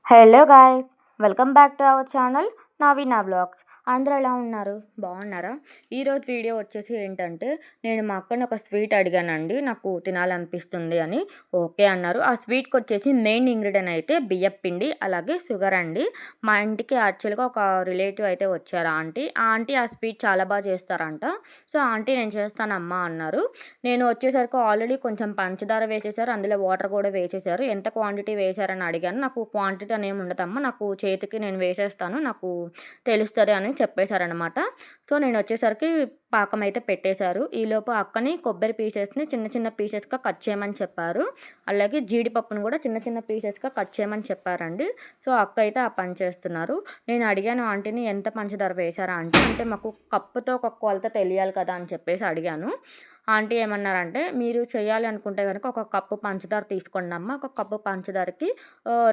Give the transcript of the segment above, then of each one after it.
Hello guys, welcome back to our channel Naveena blogs. అందరూ ఎలా ఉన్నారు? బాగున్నారా? ఈరోజు వీడియో వచ్చేసి ఏంటంటే, నేను మా అక్కని ఒక స్వీట్ అడిగానండి, నాకు తినాలనిపిస్తుంది అని. ఓకే అన్నారు. ఆ స్వీట్కి వచ్చేసి మెయిన్ ఇంగ్రీడియంట్ అయితే బియ్యం పిండి అలాగే షుగర్ అండి. మా ఇంటికి యాక్చువల్గా ఒక రిలేటివ్ అయితే వచ్చారు ఆ ఆంటీ ఆ స్వీట్ చాలా బాగా చేస్తారంట. సో ఆంటీ నేను చేస్తానమ్మా అన్నారు. నేను వచ్చేసరికి ఆల్రెడీ కొంచెం పంచదార వేసేసారు, అందులో వాటర్ కూడా వేసేసారు. ఎంత క్వాంటిటీ వేశారని అడిగాను. నాకు క్వాంటిటీ అనేమి ఉండదమ్మా, నాకు చేతికి నేను వేసేస్తాను, నాకు తెలుస్తుంది అని చెప్పేశారనమాట. సో నేను వచ్చేసరికి పాకం అయితే పెట్టేశారు. ఈలోపు అక్కని కొబ్బరి పీసెస్ని చిన్న చిన్న పీసెస్గా కట్ చేయమని చెప్పారు. అలాగే జీడిపప్పును కూడా చిన్న చిన్న పీసెస్గా కట్ చేయమని చెప్పారండి. సో అక్క అయితే ఆ పని చేస్తున్నారు. నేను అడిగాను ఆంటీని, ఎంత పంచదార వేశారా అంటే మాకు కప్పుతో ఒక కొలత తెలియాలి కదా అని చెప్పేసి అడిగాను. ఆంటీ ఏమన్నారంటే, మీరు చేయాలి అనుకుంటే కనుక ఒక కప్పు పంచదార తీసుకోండి అమ్మ, ఒక కప్పు పంచదారకి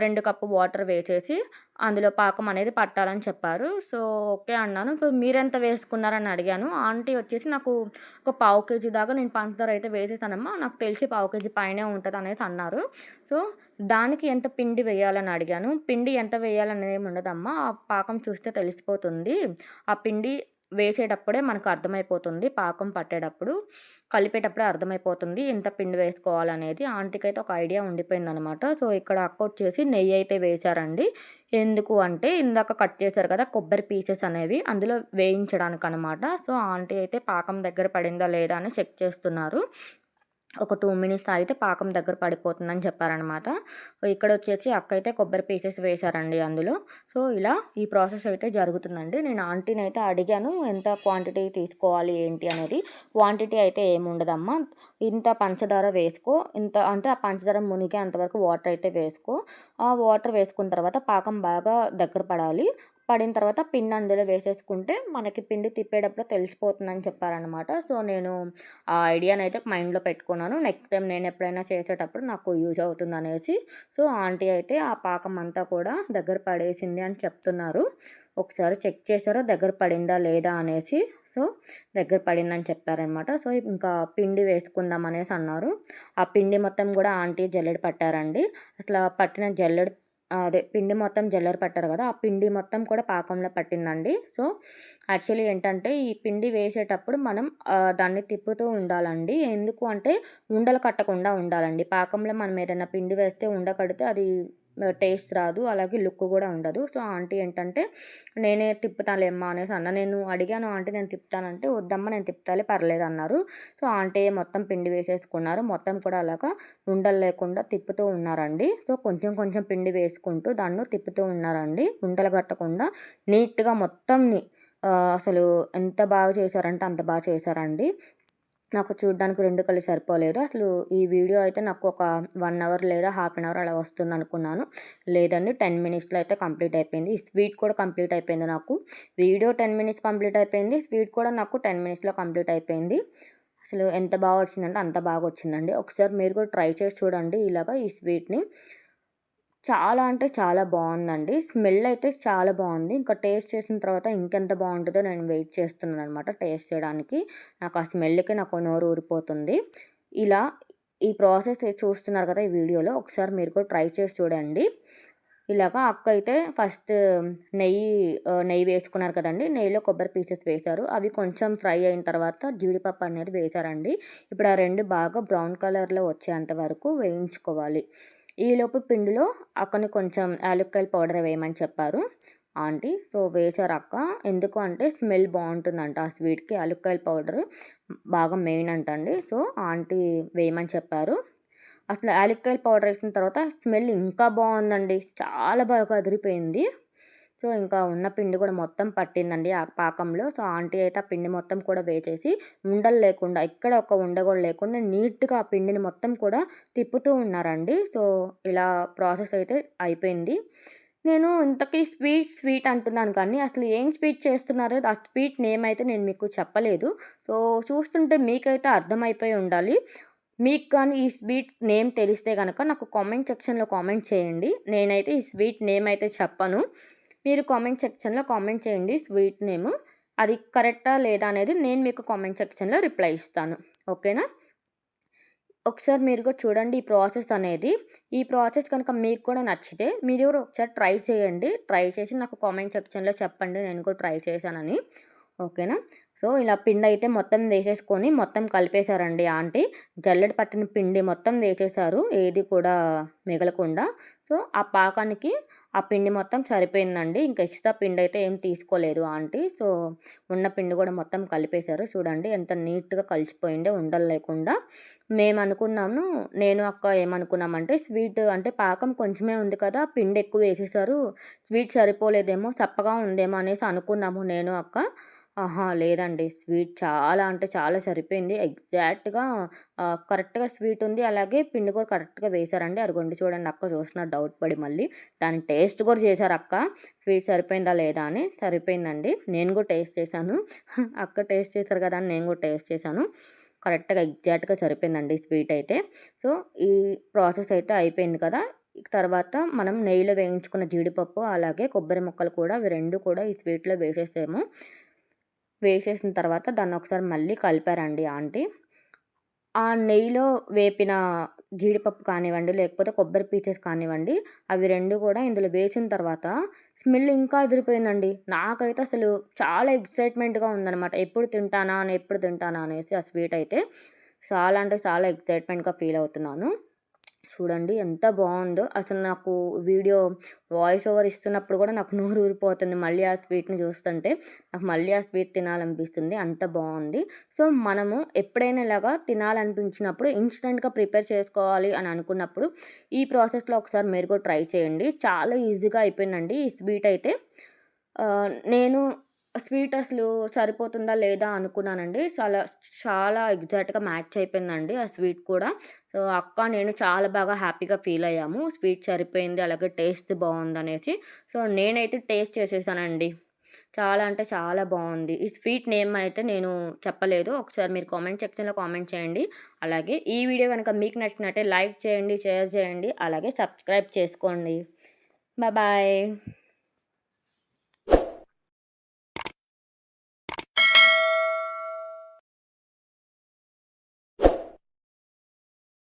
2 కప్పు వాటర్ వేసేసి అందులో పాకం అనేది పట్టాలని చెప్పారు. సో ఓకే అన్నాను. ఇప్పుడు మీరెంత వేసుకున్నారని అడిగాను. ఆంటీ వచ్చేసి నాకు ఒక పావు కేజీ దాకా నేను పంచదార అయితే వేసేసానమ్మా, నాకు తెలిసి పావు కేజీ పైనే ఉంటుంది అనేసి అన్నారు. సో దానికి ఎంత పిండి వేయాలని అడిగాను. పిండి ఎంత వేయాలనేది ఏమి ఉండదమ్మా, ఆ పాకం చూస్తే తెలిసిపోతుంది. ఆ పిండి వేసేటప్పుడే మనకు అర్థమైపోతుంది, పాకం పట్టేటప్పుడు కలిపేటప్పుడే అర్థమైపోతుంది ఎంత పిండి వేసుకోవాలనేది. ఆంటీకి అయితే ఒక ఐడియా ఉండిపోయిందనమాట. సో ఇక్కడ అక్క వచ్చేసి నెయ్యి అయితే వేశారండి. ఎందుకు అంటే ఇందాక కట్ చేశారు కదా కొబ్బరి పీసెస్ అనేవి, అందులో వేయించడానికి అనమాట. సో ఆంటీ అయితే పాకం దగ్గర పడిందా లేదా అని చెక్ చేస్తున్నారు. ఒక 2 మినిట్స్ ఆగితే పాకం దగ్గర పడిపోతుందని చెప్పారనమాట. ఇక్కడ వచ్చేసి అక్క అయితే కొబ్బరి పీసెస్ వేశారండి అందులో. సో ఇలా ఈ ప్రాసెస్ అయితే జరుగుతుందండి. నేను ఆంటీని అయితే అడిగాను ఎంత క్వాంటిటీ తీసుకోవాలి ఏంటి అనేది. క్వాంటిటీ అయితే ఏముండదమ్మా, ఇంత పంచదార వేసుకో, ఇంత అంటే ఆ పంచదార మునిగే అంతవరకు వాటర్ అయితే వేసుకో. ఆ వాటర్ వేసుకున్న తర్వాత పాకం బాగా దగ్గర పడాలి. పడిన తర్వాత పిండి అందులో వేసేసుకుంటే మనకి పిండి తిప్పేటప్పుడు తెలిసిపోతుందని చెప్పారనమాట. సో నేను ఆ ఐడియాని అయితే మైండ్లో పెట్టుకున్నాను. నెక్స్ట్ టైం నేను ఎప్పుడైనా చేసేటప్పుడు నాకు యూజ్ అవుతుంది అనేసి. సో ఆంటీ అయితే ఆ పాకం అంతా కూడా దగ్గర పడేసింది అని చెప్తున్నారు. ఒకసారి చెక్ చేశారో దగ్గర పడిందా లేదా అనేసి. సో దగ్గర పడిందని చెప్పారనమాట. సో ఇంకా పిండి వేసుకుందాం అనేసి అన్నారు. ఆ పిండి మొత్తం కూడా ఆంటీ జల్లెడ పట్టారండి. అసలు పట్టిన జల్లెడ అదే పిండి మొత్తం జల్లెడ పట్టారు కదా, ఆ పిండి మొత్తం కూడా పాకంలో పట్టిందండి. సో యాక్చువల్లీ ఏంటంటే ఈ పిండి వేసేటప్పుడు మనం దాన్ని తిప్పుతూ ఉండాలండి. ఎందుకు అంటే ఉండలు కట్టకుండా ఉండాలండి. పాకంలో మనం ఏదైనా పిండి వేస్తే ఉండ కడితే అది టేస్ట్ రాదు, అలాగే లుక్ కూడా ఉండదు. సో ఆంటీ ఏంటంటే, నేనే తిప్పుతాలేమ్మా అనేసి అన్న. నేను అడిగాను ఆంటీ నేను తిప్పుతానంటే, వద్దమ్మా నేను తిప్పుతాలే పర్లేదు అన్నారు. సో ఆంటీ మొత్తం పిండి వేసేసుకున్నారు. మొత్తం కూడా అలాగా ఉండలు లేకుండా తిప్పుతూ ఉన్నారండి. సో కొంచెం కొంచెం పిండి వేసుకుంటూ దాన్ని తిప్పుతూ ఉన్నారండి, ఉండలు కట్టకుండా నీట్గా మొత్తంని. అసలు ఎంత బాగా చేశారంటే అంత బాగా చేశారండి. నాకు చూడ్డానికి 2 కళ్ళు సరిపోలేదు. అసలు ఈ వీడియో అయితే నాకు ఒక 1 అవర్ లేదా హాఫ్ అన్ అవర్ అలా వస్తుందనుకున్నాను. లేదండి 10 మినిట్స్‌లో అయితే కంప్లీట్ అయిపోయింది. ఈ స్వీట్ కూడా కంప్లీట్ అయిపోయింది నాకు. వీడియో 10 మినిట్స్ కంప్లీట్ అయిపోయింది. స్వీట్ కూడా నాకు 10 మినిట్స్‌లో కంప్లీట్ అయిపోయింది. అసలు ఎంత బాగా వచ్చిందంటే అంత బాగా వచ్చిందండి. ఒకసారి మీరు కూడా ట్రై చేసి చూడండి ఇలాగా ఈ స్వీట్‌ని. చాలా అంటే చాలా బావుందండి. స్మెల్ అయితే చాలా బావుంది. ఇంకా టేస్ట్ చేసిన తర్వాత ఇంకెంత బావుంటదో నేను వెయిట్ చేస్తున్నాననమాట టేస్ట్ చేయడానికి. నాకు ఆ స్మెల్‌కి నాకు నోరు ఊరిపోతుంది. ఇలా ఈ ప్రాసెస్ చూస్తున్నారు కదా ఈ వీడియోలో, ఒకసారి మీరు కూడా ట్రై చేసి చూడండి. ఇలాగా అక్క అయితే ఫస్ట్ నెయ్యి వేసుకున్నారు కదండీ! నెయ్యిలో కొబ్బరి పీసెస్ వేశారు. అవి కొంచెం ఫ్రై అయిన తర్వాత జీడిపప్పు అనేది వేశారండి. ఇప్పుడు ఆ 2 బాగా బ్రౌన్ కలర్‌లో వచ్చేంత వరకు వేయించుకోవాలి. ఈలోపు పిండిలో అక్కని కొంచెం యాలక్కాయల పౌడర్ వేయమని చెప్పారు ఆంటీ. సో వేశారు అక్క. ఎందుకు అంటే స్మెల్ బావుంటుందంట ఆ స్వీట్‌కి, యాలక్కాయల పౌడర్ బాగా మెయిన్ అంటండి. సో ఆంటీ వేయమని చెప్పారు. అసలు యాలక్కాయల పౌడర్ వేసిన తర్వాత స్మెల్ ఇంకా బావుందండి, చాలా బాగా అదిరిపోయింది. సో ఇంకా ఉన్న పిండి కూడా మొత్తం పట్టిందండి ఆ పాకంలో. సో ఆంటీ అయితే ఆ పిండి మొత్తం కూడా వేసేసి ఉండలు లేకుండా, ఎక్కడ ఒక ఉండ కూడా లేకుండా నీట్‌గా ఆ పిండిని మొత్తం కూడా తిప్పుతూ ఉన్నారండి. సో ఇలా ప్రాసెస్ అయితే అయిపోయింది. నేను ఇంతకీ స్వీట్ అంటున్నాను కానీ అసలు ఏం స్వీట్ చేస్తున్నారో ఆ స్వీట్ నేమ్ అయితే నేను మీకు చెప్పలేదు. సో చూస్తుంటే మీకైతే అర్థమైపోయి ఉండాలి. మీకు కానీ ఈ స్వీట్ నేమ్ తెలిస్తే గనక నాకు కామెంట్ సెక్షన్‌లో కామెంట్ చేయండి. నేనైతే ఈ స్వీట్ నేమ్ అయితే చెప్పను. మీరు కామెంట్ సెక్షన్‌లో కామెంట్ చేయండి స్వీట్ నేమ్. అది కరెక్టా లేదా అనేది నేను మీకు కామెంట్ సెక్షన్‌లో రిప్లై ఇస్తాను. ఓకేనా? ఒకసారి మీరు కూడా చూడండి ఈ ప్రాసెస్ అనేది. ఈ ప్రాసెస్ కనుక మీకు కూడా నచ్చితే మీరు కూడా ఒకసారి ట్రై చేయండి. ట్రై చేసి నాకు కామెంట్ సెక్షన్‌లో చెప్పండి నేను కూడా ట్రై చేశానని. ఓకేనా? సో, ఇలా పిండయితే మొత్తం వేసేసుకొని మొత్తం కలిపేశారండి ఆంటీ. జల్లెడ పట్టిన పిండి మొత్తం వేసేశారు. ఏది కూడా మిగలకుండా. సో, ఆ పాకానికి ఆ పిండి మొత్తం సరిపోయిందండి. ఇంక ఎక్స్‌ట్రా పిండయితే ఏం తీసుకోలేదు ఆంటీ. సో, ఉన్న పిండి కూడా మొత్తం కలిపేశారు. చూడండి ఎంత నీట్‌గా కలిసిపోయిందో ఉండలు లేకుండా. మేమనుకున్నాము నేను, అక్క ఏమనుకున్నామంటే స్వీట్ అంటే పాకం కొంచెమే ఉంది కదా! పిండి ఎక్కువ వేసేశారు. స్వీట్ సరిపోలేదేమో, సప్పగా ఉందేమో అనేసి అనుకున్నాము నేను, అక్క. ఆహా! లేదండి. స్వీట్ చాలా అంటే చాలా సరిపోయింది. ఎగ్జాక్ట్‌గా కరెక్ట్‌గా స్వీట్ ఉంది. అలాగే పిండి కూడా కరెక్ట్‌గా వేశారండి. అదిగోండి చూడండి అక్క చూస్తున్నారు డౌట్ పడి మళ్ళీ. దాన్ని టేస్ట్ కూడా చేశారు అక్క. స్వీట్ సరిపోయిందా లేదా అని. సరిపోయిందండి. నేను కూడా టేస్ట్ చేశాను. అక్క టేస్ట్ చేశారు కదా అని నేను కూడా టేస్ట్ చేశాను. కరెక్ట్‌గా ఎగ్జాక్ట్‌గా సరిపోయిందండి స్వీట్ అయితే. సో, ఈ ప్రాసెస్ అయితే అయిపోయింది కదా! తర్వాత మనం నెయ్యిలో వేయించుకున్న జీడిపప్పు, అలాగే కొబ్బరి ముక్కలు కూడా అవి 2 కూడా ఈ స్వీట్‌లో వేసేసాము. వేసేసిన తర్వాత దాన్ని ఒకసారి మళ్ళీ కలిపారండి ఆంటీ. ఆ నెయ్యిలో వేపిన జీడిపప్పు కానివ్వండి, లేకపోతే కొబ్బరి పీసెస్ కానివ్వండి, అవి 2 కూడా ఇందులో వేసిన తర్వాత స్మెల్ ఇంకా అదిరిపోయిందండి. నాకైతే అసలు చాలా ఎక్సైట్‌మెంట్‌గా ఉందనమాట. ఎప్పుడు తింటానా అనేసి ఆ స్వీట్ అయితే. చాలా అంటే చాలా ఎక్సైట్‌మెంట్‌గా ఫీల్ అవుతున్నాను. చూడండి ఎంత బావుందో. అసలు నాకు వీడియో వాయిస్ ఓవర్ ఇస్తున్నప్పుడు కూడా నాకు నోరు ఊరిపోతుంది. మళ్ళీ ఆ స్వీట్‌ని చూస్తుంటే నాకు మళ్ళీ ఆ స్వీట్ తినాలనిపిస్తుంది. అంత బావుంది. సో, మనము ఎప్పుడైనా ఇలాగా తినాలనిపించినప్పుడు ఇన్‌స్టంట్‌గా ప్రిపేర్ చేసుకోవాలి అని అనుకున్నప్పుడు ఈ ప్రాసెస్‌లో ఒకసారి మీరు కూడా ట్రై చేయండి. చాలా ఈజీగా అయిపోయిందండి ఈ స్వీట్ అయితే. నేను స్వీట్ అసలు సరిపోతుందా లేదా అనుకున్నానండి. చాలా చాలా ఎగ్జాక్ట్‌గా మ్యాచ్ అయిపోయిందండి ఆ స్వీట్ కూడా. సో, అక్క, నేను చాలా బాగా హ్యాపీగా ఫీల్ అయ్యాము. స్వీట్ సరిపోయింది. అలాగే టేస్ట్ బావుందనేసి. సో, నేనైతే టేస్ట్ చేసేసానండి. చాలా అంటే చాలా బావుంది. ఈ స్వీట్ నేమ్ అయితే నేను చెప్పలేదు. ఒకసారి మీరు కామెంట్ సెక్షన్‌లో కామెంట్ చేయండి. అలాగే ఈ వీడియో గనక మీకు నచ్చినట్టే లైక్ చేయండి, షేర్ చేయండి, అలాగే సబ్స్క్రైబ్ చేసుకోండి. బాయ్.